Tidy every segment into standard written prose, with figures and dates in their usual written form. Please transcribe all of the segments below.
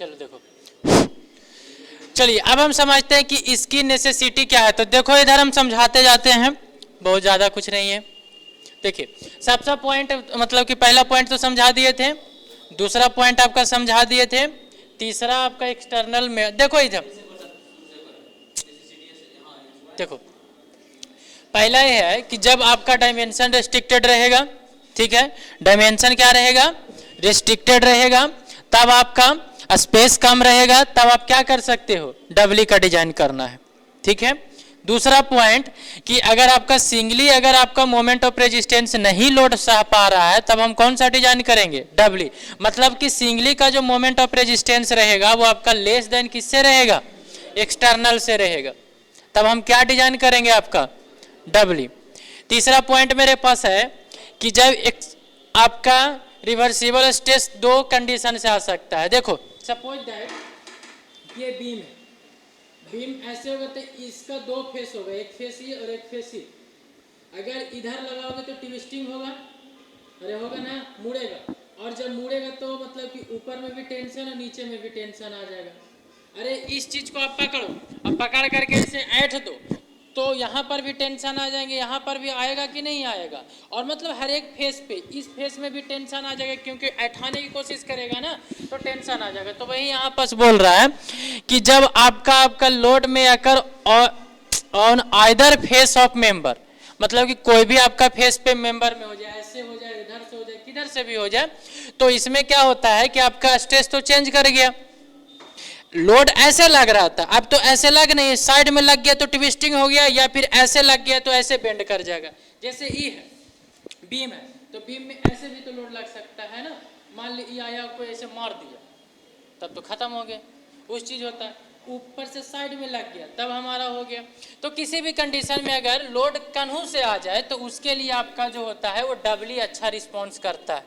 चलो देखो, चलिए अब हम समझते हैं कि इसकी नेसेसिटी क्या है। तो देखो इधर हम समझाते जाते हैं, बहुत ज़्यादा कुछ नहीं है। देखिए सबसे पॉइंट मतलब कि पहला पॉइंट तो समझा दिए थे, दूसरा पॉइंट आपका समझा दिए थे, तीसरा आपका एक्सटर्नल में। देखो इधर देखो, पहला यह है कि जब आपका डायमेंशन रेस्ट्रिक्टेड रहेगा, ठीक है, डायमेंशन क्या रहेगा, रेस्ट्रिक्टेड रहेगा, तब आपका स्पेस कम रहेगा, तब आप क्या कर सकते हो, डबली का डिजाइन करना है, ठीक है। दूसरा पॉइंट कि अगर आपका सिंगली अगर आपका मोमेंट ऑफ रेजिस्टेंस नहीं लोड सह पा रहा है, तब हम कौन सा डिजाइन करेंगे, डबली। मतलब कि सिंगली का जो मोमेंट ऑफ रेजिस्टेंस रहेगा वो आपका लेस देन किससे रहेगा, एक्सटर्नल से रहेगा, तब हम क्या डिजाइन करेंगे, आपका डबली। तीसरा पॉइंट मेरे पास है कि जब आपका रिवर्सिबल स्ट्रेस दो कंडीशन से आ सकता है। देखो सपोज दैट ये बीम है, बीम ऐसे होगा तो इसका दो फेस होगा, एक फेस ये और एक फेस ये। अगर इधर लगाओगे तो ट्विस्टिंग होगा, अरे होगा ना, मुड़ेगा, और जब मुड़ेगा तो मतलब कि ऊपर में भी टेंशन और नीचे में भी टेंशन आ जाएगा। अरे इस चीज को आप पकड़ो, अब पकड़ करके इसे ऐंठ दो तो यहाँ पर भी टेंशन आ जाएंगे, यहाँ पर भी आएगा कि नहीं आएगा, और मतलब हर एक फेस पे, इस फेस में भी टेंशन आ जाएगा, क्योंकि ऐठाने की कोशिश करेगा ना तो टेंशन आ जाएगा। तो वही यहाँ पर बोल रहा है कि जब आपका लोड में आकर on either face of member, मतलब कि कोई भी आपका फेस पे मेंबर में हो जाए, ऐसे हो जाए, इधर से हो जाए, किधर से भी हो जाए, तो इसमें क्या होता है कि आपका स्ट्रेस तो चेंज कर गया। लोड ऐसे लग रहा था, अब तो ऐसे लग नहीं, साइड में लग गया तो ट्विस्टिंग हो गया, या फिर ऐसे लग गया तो ऐसे बेंड कर जाएगा। जैसे ई है, बीम है, तो बीम में ऐसे भी तो लोड लग सकता है ना, मान ली आया को ऐसे मार दिया तब तो खत्म हो गया, उस चीज होता है। ऊपर से साइड में लग गया तब हमारा हो गया। तो किसी भी कंडीशन में अगर लोड कन्हू से आ जाए तो उसके लिए आपका जो होता है वो डबली अच्छा रिस्पॉन्स करता है,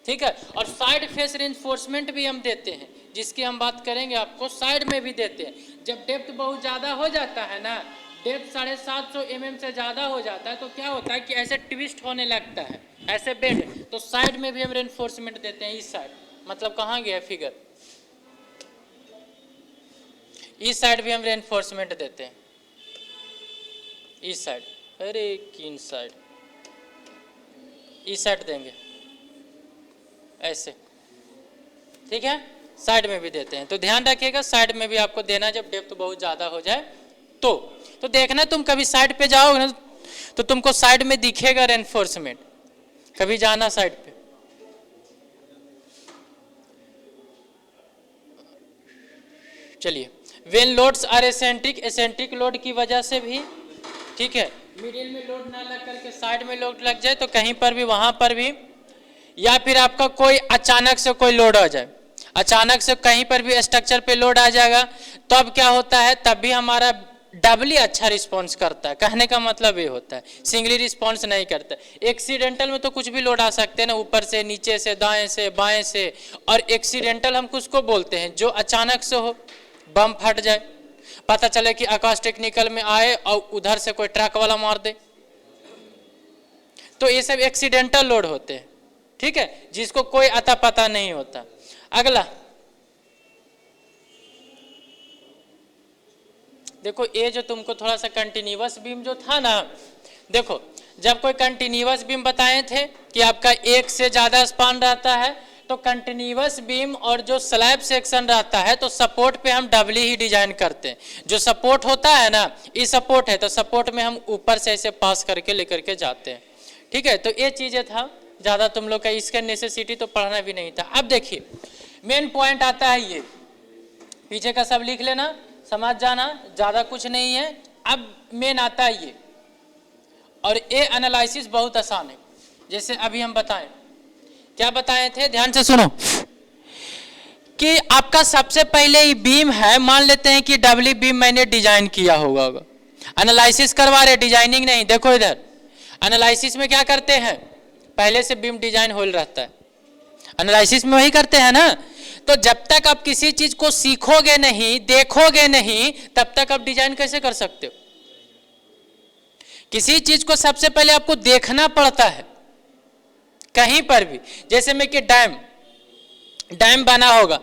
ठीक है। और साइड फेस रेनफोर्समेंट भी हम देते हैं, जिसकी हम बात करेंगे, आपको साइड में भी देते हैं। जब डेप्थ बहुत ज़्यादा हो जाता है ना, डेप्थ 750 mm से ज़्यादा हो जाता है, तो क्या होता है कि ऐसे ट्विस्ट होने लगता है, ऐसे बेंड, तो साइड में भी हम रेनफोर्समेंट देते हैं। इस साइड मतलब कहाँ गया फिगर, इस साइड भी हम रेनफोर्समेंट देते हैं, इस साइड, अरे किन साइड, इस साइड देंगे ऐसे, ठीक है, साइड में भी देते हैं। तो ध्यान रखिएगा साइड में भी आपको देना जब डेप्थ बहुत ज़्यादा हो जाए तो देखना तुम कभी साइड पे जाओगे ना तो तुमको साइड में दिखेगा रेनफोर्समेंट, कभी जाना साइड पे। चलिए, when loads are eccentric, eccentric load की वजह से भी, ठीक है, मिडिल में लोड ना लग करके साइड में लोड लग जाए तो कहीं पर भी, वहां पर भी, या फिर आपका कोई अचानक से कोई लोड आ जाए, अचानक से कहीं पर भी स्ट्रक्चर पे लोड आ जाएगा, तो अब क्या होता है, तब भी हमारा डबली अच्छा रिस्पॉन्स करता है। कहने का मतलब ये होता है सिंगली रिस्पॉन्स नहीं करता। एक्सीडेंटल में तो कुछ भी लोड आ सकते हैं ना, ऊपर से, नीचे से, दाएं से, बाएं से, और एक्सीडेंटल हम किसको बोलते हैं, जो अचानक से हो, बम फट जाए, पता चले कि आकाश टेक्निकल में आए और उधर से कोई ट्रक वाला मार दे, तो ये सब एक्सीडेंटल लोड होते हैं, ठीक है, जिसको कोई अता पता नहीं होता। अगला देखो, ये जो तुमको थोड़ा सा कंटिन्यूअस बीम जो था ना, देखो जब कोई कंटिन्यूअस बीम बताए थे कि आपका एक से ज्यादा स्पान रहता है, तो कंटिन्यूअस बीम और जो स्लैब सेक्शन रहता है तो सपोर्ट पे हम डबली ही डिजाइन करते हैं। जो सपोर्ट होता है ना, ये सपोर्ट है, तो सपोर्ट में हम ऊपर से ऐसे पास करके लेकर के जाते हैं, ठीक है। तो ये चीजें था, ज़्यादा तुम लोग का इसका नेसेसिटी तो पढ़ना भी नहीं था। अब देखिए मेन पॉइंट आता है, ये पीछे का सब लिख लेना, समझ जाना, ज़्यादा कुछ नहीं है। अब मेन आता है ये, और ये एनालिसिस बहुत आसान है। जैसे अभी हम बताएं, क्या बताए थे, ध्यान से सुनो, कि आपका सबसे पहले ये बीम है, मान लेते हैं कि डबली बीम मैंने डिजाइन किया होगा, एनालिसिस करवा रहे, डिजाइनिंग नहीं। देखो इधर एनालिसिस में क्या करते हैं, पहले से बीम डिजाइन होल रहता है, एनालिसिस में वही करते हैं ना। तो जब तक आप किसी चीज को सीखोगे नहीं, देखोगे नहीं, तब तक आप डिजाइन कैसे कर सकते हो। किसी चीज को सबसे पहले आपको देखना पड़ता है, कहीं पर भी, जैसे में कि डैम बना होगा,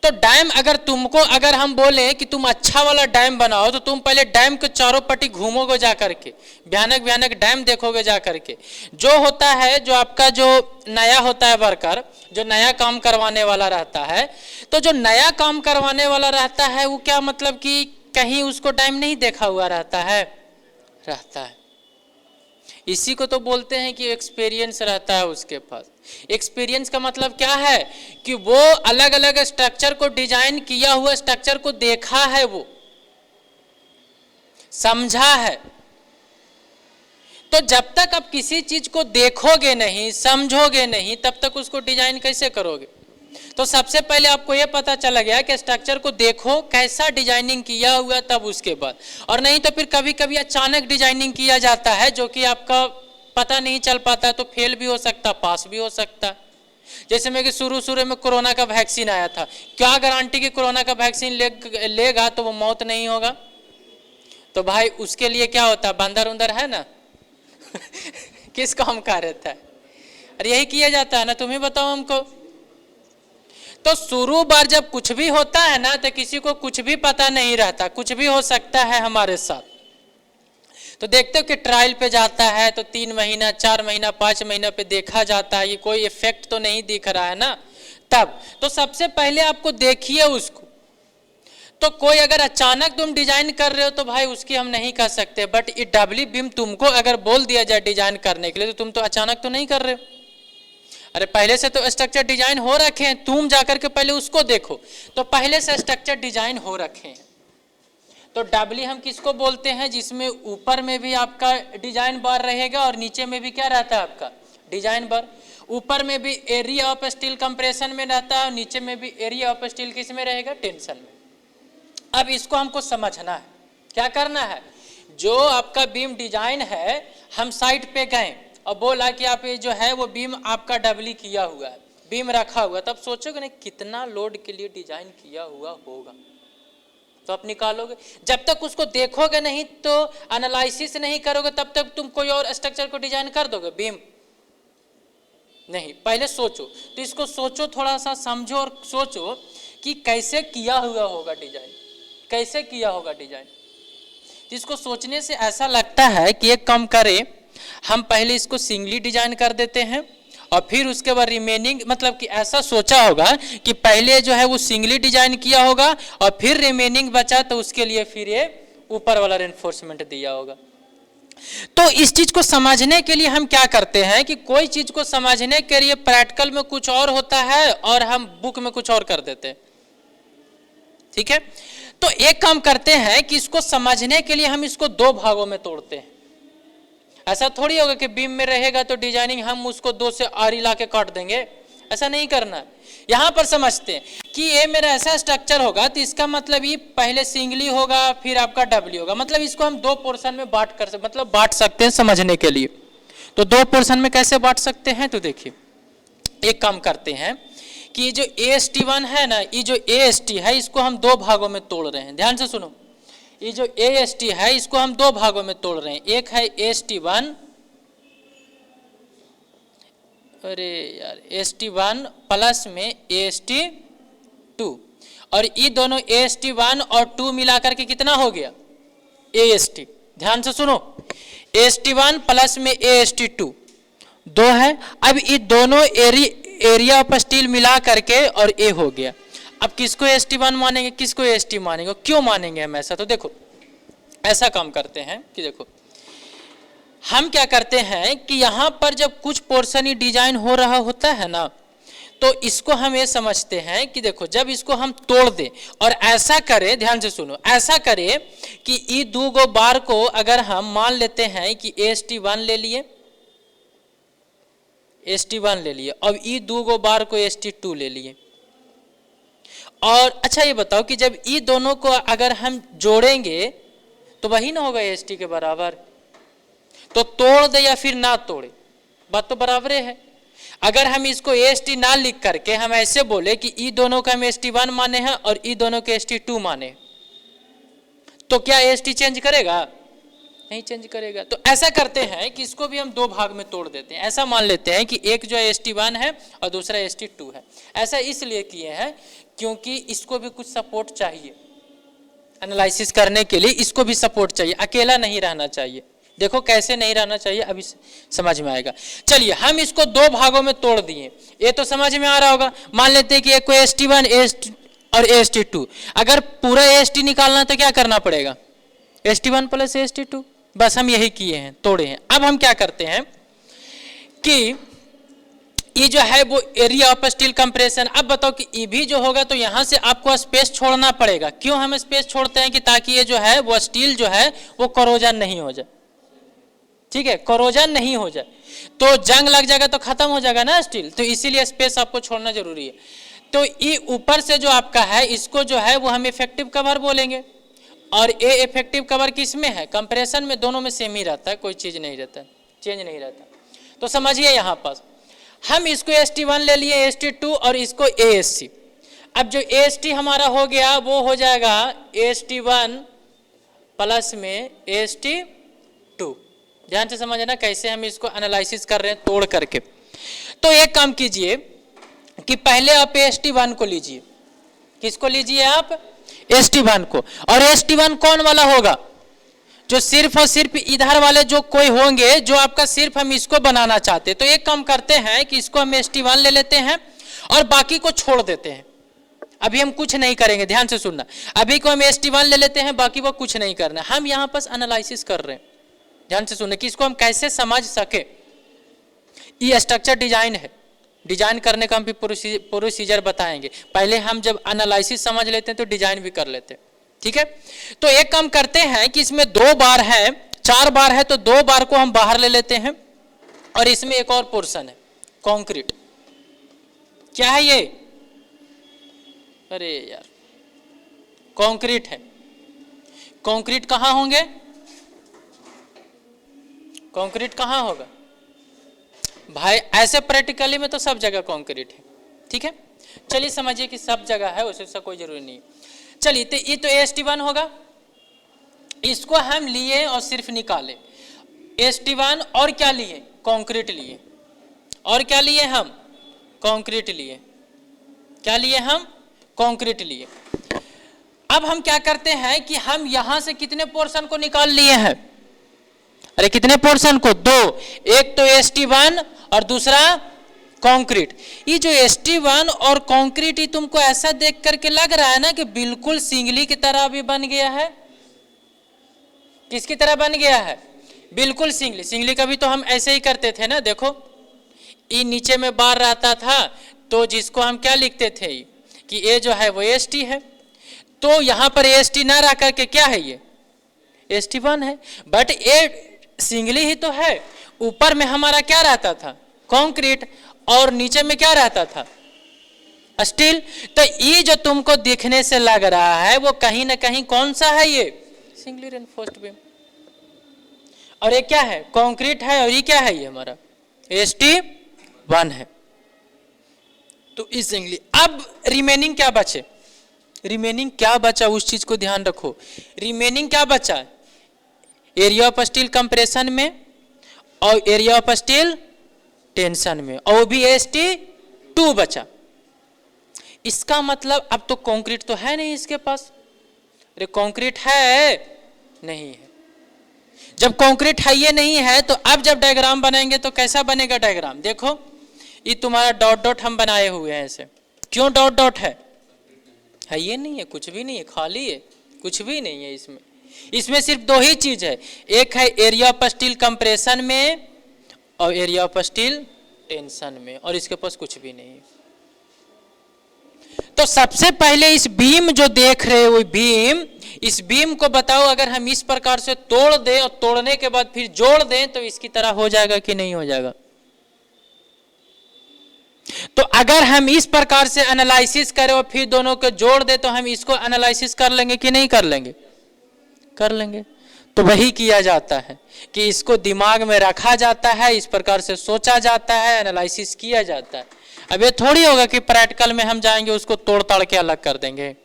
तो डैम अगर हम बोले कि तुम अच्छा वाला डैम बनाओ, तो तुम पहले डैम के चारों पट्टी घूमोगे जा करके, भयानक भयानक डैम देखोगे जा करके। जो होता है, जो आपका जो नया होता है वर्कर, जो नया काम करवाने वाला रहता है, तो जो नया काम करवाने वाला रहता है वो क्या मतलब कि कहीं उसको डैम नहीं देखा हुआ रहता है। इसी को तो बोलते हैं कि एक्सपीरियंस रहता है उसके पास। एक्सपीरियंस का मतलब क्या है कि वो अलग अलग स्ट्रक्चर को डिजाइन किया हुआ स्ट्रक्चर को देखा है, वो समझा है। तो जब तक आप किसी चीज को देखोगे नहीं, समझोगे नहीं, तब तक उसको डिजाइन कैसे करोगे। तो सबसे पहले आपको यह पता चला गया कि स्ट्रक्चर को देखो कैसा डिजाइनिंग किया हुआ, तब उसके बाद। और नहीं तो फिर कभी कभी अचानक डिजाइनिंग किया जाता है जो कि आपका पता नहीं चल पाता, तो फेल भी हो सकता, पास भी हो सकता। जैसे में कि शुरू में कोरोना का वैक्सीन आया था, क्या गारंटी कि कोरोना का वैक्सीन लेगा तो वो मौत नहीं होगा। तो भाई उसके लिए क्या होता है, बंदर उंदर है ना किस काम का रहता है, अरे यही किया जाता है ना, तुम ही बताओ हमको। तो शुरू बार जब कुछ भी होता है ना, तो किसी को कुछ भी पता नहीं रहता, कुछ भी हो सकता है हमारे साथ। तो देखते हो कि ट्रायल पे जाता है तो 3 महीना 4 महीना 5 महीना पे देखा जाता है कि कोई इफेक्ट तो नहीं दिख रहा है ना, तब तो सबसे पहले आपको देखिए उसको। तो कोई अगर अचानक तुम डिजाइन कर रहे हो तो भाई उसकी हम नहीं कर सकते, बट ये डब्ल्यू बीम तुमको अगर बोल दिया जाए डिजाइन करने के लिए, तो तुम तो अचानक तो नहीं कर रहे हो। अरे पहले से तो स्ट्रक्चर डिजाइन हो रखे हैं, तुम जाकर के पहले उसको देखो। तो पहले से स्ट्रक्चर डिजाइन हो रखे हैं। तो डब्ल्यू हम किसको बोलते हैं, जिसमें ऊपर में भी आपका डिजाइन बार रहेगा और नीचे में भी क्या रहता है आपका डिजाइन बार। ऊपर में भी एरिया ऑफ स्टील कंप्रेशन में रहता है और नीचे में भी एरिया ऑफ स्टील किस में रहेगा, टेंशन में। अब इसको हमको समझना है, क्या करना है। जो आपका बीम डिजाइन है, हम साइड पे गए और बोला कि आप ये जो है वो बीम आपका डबली किया हुआ है, बीम रखा हुआ, तब सोचोगे नहीं कितना लोड के लिए डिजाइन किया हुआ होगा, तो आप निकालोगे। जब तक उसको देखोगे नहीं, तो एनालिसिस नहीं करोगे, तब तक तुम कोई और स्ट्रक्चर को डिजाइन कर दोगे बीम नहीं। पहले सोचो, तो इसको सोचो, थोड़ा सा समझो और सोचो कि कैसे किया हुआ होगा डिजाइन, कैसे किया होगा डिजाइन। जिसको सोचने से ऐसा लगता है कि एक काम करें, हम पहले इसको सिंगली डिजाइन कर देते हैं और फिर उसके बाद रिमेनिंग, मतलब कि ऐसा सोचा होगा कि पहले जो है वो सिंगली डिजाइन किया होगा और फिर रिमेनिंग बचा तो उसके लिए फिर ये ऊपर वाला रेनफोर्समेंट दिया होगा। तो इस चीज को समझने के लिए हम क्या करते हैं कि कोई चीज को समझने के लिए प्रैक्टिकल में कुछ और होता है और हम बुक में कुछ और कर देते हैं, ठीक है। तो एक काम करते हैं कि इसको समझने के लिए हम इसको 2 भागों में तोड़ते हैं। ऐसा थोड़ी होगा कि बीम में रहेगा तो डिजाइनिंग हम उसको 2 से आरी ला के काट देंगे, ऐसा नहीं करना। यहां पर समझते हैं कि ये मेरा ऐसा स्ट्रक्चर होगा, तो इसका मतलब ये पहले सिंगली होगा फिर आपका डबली होगा, मतलब इसको हम 2 पोर्शन में बांट सकते हैं समझने के लिए। तो 2 पोर्शन में कैसे बांट सकते हैं, तो देखिए एक काम करते हैं कि ये जो AST1 है ना, ये जो AST है इसको हम 2 भागों में तोड़ रहे हैं। ध्यान से सुनो, ये जो AST है इसको हम 2 भागों में तोड़ रहे हैं। एक है AST1, अरे यार AST1 प्लस में AST2, और ये दोनों AST1 और 2 मिलाकर के कितना हो गया AST। ध्यान से सुनो, AST1 प्लस में AST2 2 है। अब ये दोनों एरिया ऑफ स्टील मिला करके और ए हो गया। अब किसको AST1 मानेंगे, किसको AST मानेंगे, क्यों मानेंगे हम ऐसा। तो देखो ऐसा काम करते हैं कि देखो हम क्या करते हैं कि यहाँ पर जब कुछ पोर्शन ही डिजाइन हो रहा होता है ना, तो इसको हम ये समझते हैं कि देखो जब इसको हम तोड़ दें और ऐसा करें, ध्यान से सुनो, ऐसा करें कि ये 2 बार को अगर हम मान लेते हैं कि AST1 ले लिए, AST1 ले लिए, अब ये 2 बार को AST2 ले लिए। और अच्छा ये बताओ कि जब ये दोनों को अगर हम जोड़ेंगे तो वही ना होगा AST के बराबर। तो तोड़ दे या फिर ना तोड़े, बात तो बराबर है। अगर हम इसको AST ना लिख करके हम ऐसे बोले कि ई दोनों का हम AST1 माने हैं और ई दोनों के AST2 माने, तो क्या AST चेंज करेगा, नहीं चेंज करेगा। तो ऐसा करते हैं कि इसको भी हम दो भाग में तोड़ देते हैं। ऐसा मान लेते हैं कि एक जो है ST1 है और दूसरा ST2 है। ऐसा इसलिए किए हैं क्योंकि इसको भी कुछ सपोर्ट चाहिए, एनालिसिस करने के लिए इसको भी सपोर्ट चाहिए, अकेला नहीं रहना चाहिए। देखो कैसे नहीं रहना चाहिए, अभी समझ में आएगा। चलिए हम इसको दो भागों में तोड़ दिए, ये तो समझ में आ रहा होगा। मान लेते हैं कि एक को ST1 और ST2, अगर पूरा ST निकालना तो क्या करना पड़ेगा, ST1 प्लस ST2। बस हम यही किए हैं, तोड़े हैं। अब हम क्या करते हैं कि ये जो है वो एरिया ऑफ स्टील कंप्रेशन। अब बताओ कि ये भी जो होगा तो यहाँ से आपको स्पेस छोड़ना पड़ेगा। क्यों हम स्पेस छोड़ते हैं कि ताकि ये जो है वो स्टील जो है वो कोरोजन नहीं हो जाए, ठीक है, कोरोजन नहीं हो जाए। तो जंग लग जाएगा तो खत्म हो जाएगा ना स्टील, तो इसीलिए स्पेस आपको छोड़ना जरूरी है। तो ये ऊपर से जो आपका है इसको जो है वो हम इफेक्टिव कवर बोलेंगे, और ये इफेक्टिव कवर किस में है, कंप्रेशन में। दोनों में सेम ही रहता है, कोई चीज नहीं रहता, चेंज नहीं रहता। तो समझिए यहाँ पास हम इसको ST1 ले लिए, ST2 और इसको ASC। अब जो AST हमारा हो गया वो हो जाएगा ST1 प्लस में ST2। ध्यान से समझना कैसे हम इसको एनालिसिस कर रहे हैं तोड़ करके। तो एक काम कीजिए कि पहले आप ST1 को लीजिए। किसको लीजिए आप, ST1 को। और ST1 कौन वाला होगा, जो सिर्फ और सिर्फ इधर वाले जो कोई होंगे, जो आपका सिर्फ हम इसको बनाना चाहते हैं। तो एक काम करते हैं कि इसको हम ST1 ले लेते हैं और बाकी को छोड़ देते हैं। अभी हम कुछ नहीं करेंगे, ध्यान से सुनना। अभी को हम ST1 ले लेते हैं, बाकी वो कुछ नहीं करना। हम यहाँ पर एनालिसिस कर रहे हैं, ध्यान से सुनना कि इसको हम कैसे समझ सके। ये स्ट्रक्चर डिजाइन है, डिजाइन करने का हम भी प्रोसीजर बताएंगे। पहले हम जब एनालिसिस समझ लेते हैं तो डिजाइन भी कर लेते हैं, ठीक है। तो एक काम करते हैं कि इसमें 2 बार है, 4 बार है, तो 2 बार को हम बाहर ले लेते हैं। और इसमें एक और पोर्शन है कंक्रीट। क्या है ये, अरे यार कंक्रीट है। कंक्रीट कहां होंगे, कंक्रीट कहां होगा भाई, ऐसे प्रैक्टिकली में तो सब जगह कंक्रीट है, ठीक है। चलिए समझिए कि सब जगह है, उससे कोई जरूरी नहीं। चलिए तो ये तो ST1 होगा, इसको हम लिए और सिर्फ निकाले। ST1 और क्या लिए, कंक्रीट लिए। और क्या लिए हम, कंक्रीट लिए। क्या लिए हम, कंक्रीट लिए। अब हम क्या करते हैं कि हम यहां से कितने पोर्शन को निकाल लिए हैं, अरे कितने पोर्शन को, 2। एक तो ST1 और दूसरा कंक्रीट। ये जो ST1 और कंक्रीट, ही तुमको ऐसा देख करके लग रहा है ना कि बिल्कुल सिंगली की तरह भी बन गया है। किसकी तरह बन गया है, बिल्कुल सिंगली। सिंगली का भी तो हम ऐसे ही करते थे ना। देखो ये नीचे में बार रहता था, तो जिसको हम क्या लिखते थे कि ये जो है वो ST है। तो यहाँ पर ST ना रह करके क्या है, ये ST1 है। बट ये सिंगली ही तो है। ऊपर में हमारा क्या रहता था, कंक्रीट, और नीचे में क्या रहता था, स्टील। तो ये जो तुमको दिखने से लग रहा है वो कहीं ना कहीं कौन सा है, ये सिंगली रेनफोर्स्ड बीम। और ये क्या है, कंक्रीट है, और ये क्या है, ये हमारा ST1 है। तो इस सिंगली। अब रिमेनिंग क्या बचे, रिमेनिंग क्या बचा उस चीज को ध्यान रखो। रिमेनिंग क्या बचा, एरिया ऑफ स्टील कंप्रेशन में और एरिया ऑफ स्टील टेंशन में, और भी ST2 बचा। इसका मतलब अब तो कंक्रीट तो है नहीं इसके पास। अरे कंक्रीट है, नहीं है। जब कंक्रीट है ये नहीं है, तो अब जब डायग्राम बनाएंगे तो कैसा बनेगा डायग्राम, देखो ये तुम्हारा डॉट डॉट हम बनाए हुए हैं ऐसे। क्यों डॉट डॉट है ये नहीं है, कुछ भी नहीं है, खाली है, कुछ भी नहीं है इसमें। इसमें सिर्फ 2 ही चीज है, एक है एरिया ऑफ स्टील कंप्रेशन में और एरिया ऑफ स्टील टेंशन में, और इसके पास कुछ भी नहीं है। तो सबसे पहले इस बीम जो देख रहे हो बीम, इस बीम को बताओ अगर हम इस प्रकार से तोड़ दें और तोड़ने के बाद फिर जोड़ दें तो इसकी तरह हो जाएगा कि नहीं हो जाएगा। तो अगर हम इस प्रकार से एनालिसिस करें और फिर दोनों को जोड़ दें तो हम इसको एनालिसिस कर लेंगे कि नहीं कर लेंगे, कर लेंगे। तो वही किया जाता है कि इसको दिमाग में रखा जाता है, इस प्रकार से सोचा जाता है, एनालिसिस किया जाता है। अब ये थोड़ी होगा कि प्रैक्टिकल में हम जाएंगे उसको तोड़ ताड़ के अलग कर देंगे,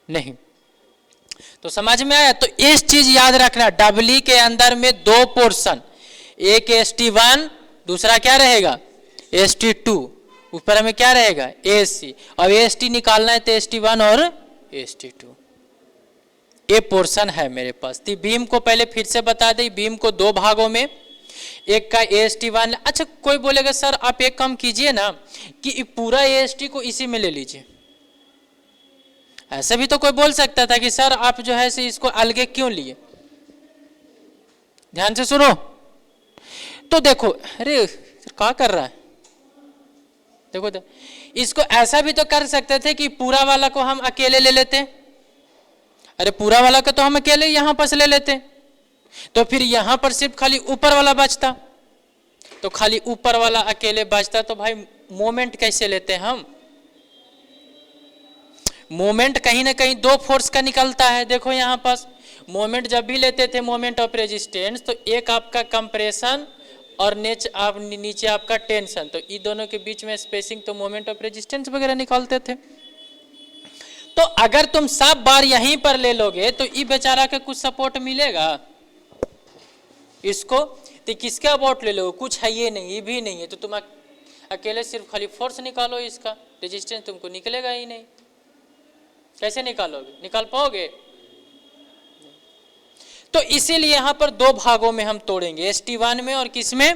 नहीं। तो समझ में आया। तो इस चीज याद रखना, डबली के अंदर में दो पोर्शन, एक ST1 दूसरा क्या रहेगा ST2, ऊपर हमें क्या रहेगा AC। अब ST निकालना है तो ST1 और ST2, ये पोर्शन है मेरे पास। तो बीम को पहले फिर से बता दें, बीम को दो भागों में, एक का ST1। अच्छा कोई बोलेगा सर आप एक काम कीजिए ना कि पूरा AST को इसी में ले लीजिए, ऐसे भी तो कोई बोल सकता था कि सर आप जो है से इसको अलगे क्यों लिए। ध्यान से सुनो, तो देखो, अरे क्या कर रहा है, देखो तो, इसको ऐसा भी तो कर सकते थे कि पूरा वाला को हम अकेले ले लेते, अरे पूरा वाला को तो हम अकेले यहां पर ले लेते, तो फिर यहां पर सिर्फ खाली ऊपर वाला बचता, तो खाली ऊपर वाला अकेले बचता, तो भाई मोमेंट कैसे लेते हैं हम, मोमेंट कहीं ना कहीं दो फोर्स का निकलता है। देखो यहां पास मोमेंट जब भी लेते थे मोमेंट ऑफ रेजिस्टेंस, तो एक आपका कंप्रेशन और नीचे आपका टेंशन, तो इन दोनों के बीच में स्पेसिंग, तो मोमेंट ऑफ रेजिस्टेंस वगैरह निकालते थे। तो अगर तुम सब बार यहीं पर ले लोगे तो ये बेचारा के कुछ सपोर्ट मिलेगा इसको, तो किसके अबाउट ले लोगे, कुछ है ये नहीं, ये भी नहीं है, तो तुम अकेले सिर्फ खाली फोर्स निकालो, इसका रेजिस्टेंस तुमको निकलेगा ही नहीं। कैसे निकालोगे, निकाल पाओगे? तो इसीलिए यहां पर दो भागों में हम तोड़ेंगे, ST1 में और किसमें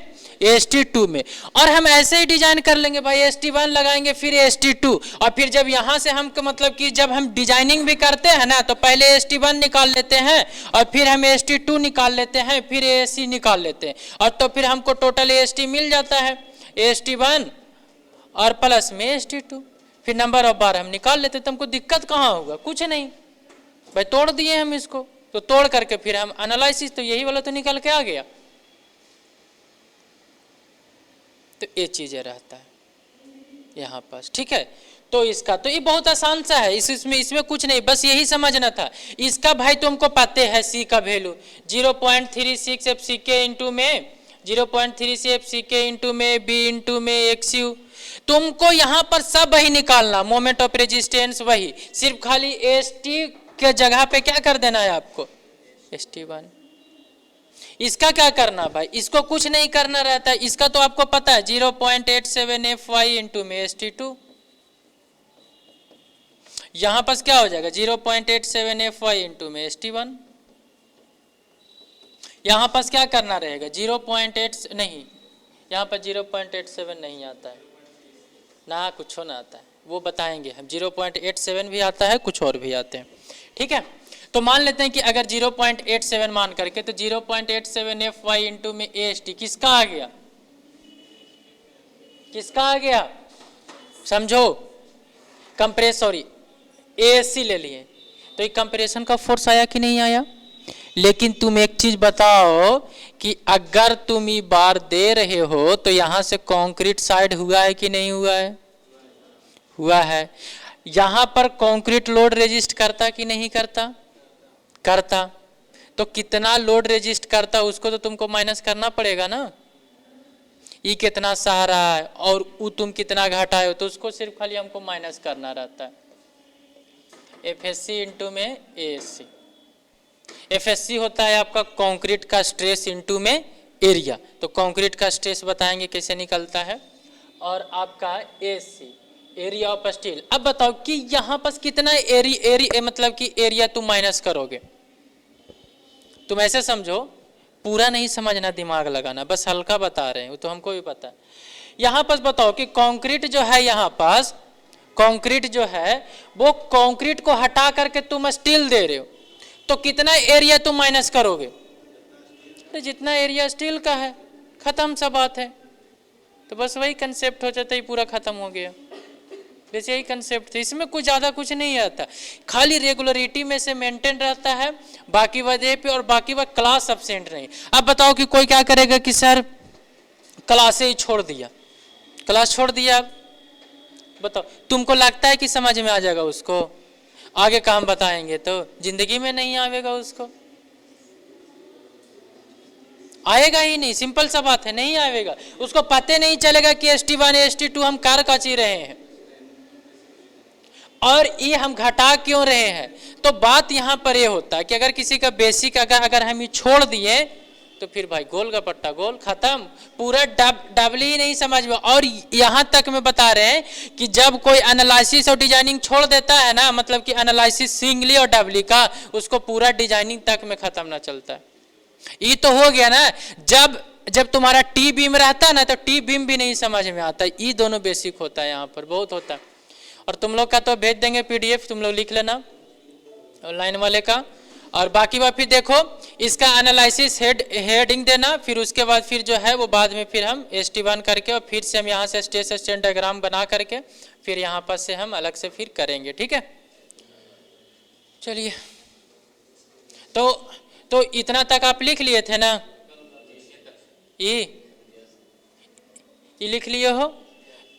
ST2 में। और हम ऐसे ही डिजाइन कर लेंगे भाई, ST1 लगाएंगे फिर ST2, और फिर जब यहां से हम मतलब कि जब हम डिजाइनिंग भी करते हैं ना, तो पहले ST1 निकाल लेते हैं और फिर हम ST2 निकाल लेते हैं, फिर AC निकाल लेते हैं, और तो फिर हमको टोटल AST मिल जाता है, ST1 और प्लस में ST2, फिर नंबर ऑफ बार हम निकाल लेते। तो हमको दिक्कत कहाँ होगा, कुछ नहीं भाई, तोड़ दिए हम इसको, तो तोड़ करके फिर हम एनालिसिस, तो यही वाला तो निकल के आ गया। तो ये चीजें रहता है यहाँ पास, ठीक है। तो इसका तो ये बहुत आसान सा है, इसमें कुछ नहीं, बस यही समझना था। इसका भाई तुमको पता है C का वैल्यू 0.36 FCK इंटू में 0.36 FCK इंटू में B इंटू में XU। तुमको यहाँ पर सब वही निकालना, मोमेंट ऑफ रेजिस्टेंस वही, सिर्फ खाली ST के जगह पे क्या कर देना है आपको ST1। इसका क्या करना भाई, इसको कुछ नहीं करना रहता है, इसका तो आपको पता है 0.87 FY इंटू में ST2। यहां पर क्या हो जाएगा 0.87 FY इंटू में ST1। यहां पर क्या करना रहेगा 0.8 नहीं, यहां पर 0.87 नहीं आता है ना, कुछ ना आता है, वो बताएंगे हम। 0.87 भी आता है, कुछ और भी आते हैं, ठीक है। तो मान लेते हैं कि अगर 0.87 मान करके, तो 0.87 FY इंटू में AST किसका आ गया, किसका आ गया समझो, कंप्रेस, सॉरी ASC ले लिए, तो ये कंप्रेशन का फोर्स आया कि नहीं आया। लेकिन तुम एक चीज बताओ कि अगर तुम ये बार दे रहे हो तो यहां से कंक्रीट साइड हुआ है कि नहीं हुआ है, हुआ है। यहां पर कंक्रीट लोड रेजिस्ट करता कि नहीं करता, करता, तो कितना लोड रेजिस्ट करता उसको तो तुमको माइनस करना पड़ेगा ना, ये कितना सहारा है और वो तुम कितना घटाए हो, तो उसको सिर्फ खाली हमको माइनस करना रहता है। FSC इंटू में ASC, FSC होता है आपका कंक्रीट का स्ट्रेस इंटू में एरिया, तो कंक्रीट का स्ट्रेस बताएंगे कैसे निकलता है, और आपका AC एरिया ऑफ स्टील। अब बताओ कि यहां पर कितना एरिया मतलब कि एरिया तुम माइनस करोगे, तुम ऐसे समझो, पूरा नहीं समझना, दिमाग लगाना, बस हल्का बता रहे हैं, वो तो हमको भी पता है। यहां पर बताओ कि कंक्रीट जो है, यहां पास कंक्रीट जो है वो कंक्रीट को हटा करके तुम स्टील दे रहे हो, तो कितना एरिया तुम माइनस करोगे, तो जितना एरिया स्टील का है, खत्म सा बात है। तो बस वही कंसेप्ट हो जाता है, पूरा खत्म हो गया, बस यही कंसेप्ट है, इसमें कुछ ज़्यादा कुछ नहीं आता, खाली रेगुलरिटी में से मेंटेन रहता है, बाकी वजह पे, और बाकी वह क्लास एब्सेंट नहीं। अब बताओ कि कोई क्या करेगा कि सर क्लास ही छोड़ दिया, क्लास छोड़ दिया, बताओ तुमको लगता है कि समझ में आ जाएगा उसको, आगे काम बताएंगे तो जिंदगी में नहीं आएगा, उसको आएगा ही नहीं, सिंपल सा बात है, नहीं आएगा, उसको पता नहीं चलेगा कि ST1 ST2 हम कार काची रहे हैं। और ये हम घटा क्यों रहे हैं? तो बात यहाँ पर ये होता है कि अगर किसी का बेसिक अगर हम ये छोड़ दिए तो फिर भाई गोल का पट्टा गोल, खत्म, पूरा डबल ही नहीं समझ में। और यहाँ तक में बता रहे हैं कि जब कोई एनालिसिस और डिजाइनिंग छोड़ देता है ना, मतलब कि एनालिसिस सिंगली और डबली का, उसको पूरा डिजाइनिंग तक में खत्म ना चलता है। ये तो हो गया ना, जब तुम्हारा टी बीम रहता है ना तो टी बीम भी नहीं समझ में आता। ये दोनों बेसिक होता है, यहाँ पर बहुत होता है। और तुम लोग का तो भेज देंगे पीडीएफ, तुम लोग लिख लेना ऑनलाइन वाले का। और बाकी बात फिर देखो, इसका एनालिसिस हेडिंग देना, फिर उसके बाद फिर जो है वो बाद में फिर हम ST1 करके और फिर से हम यहाँ से स्टेट डायग्राम बना करके फिर यहाँ पर से हम अलग से फिर करेंगे, ठीक है। चलिए, तो इतना तक आप लिख लिए थे ना, ये लिख लिए हो।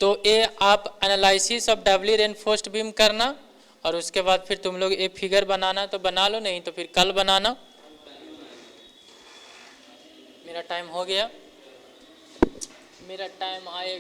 तो ये आप analysis of Dabali reinforced beam करना और उसके बाद फिर तुम लोग ये फिगर बनाना तो बना लो, नहीं तो फिर कल बनाना। मेरा टाइम हो गया, मेरा टाइम आएगा।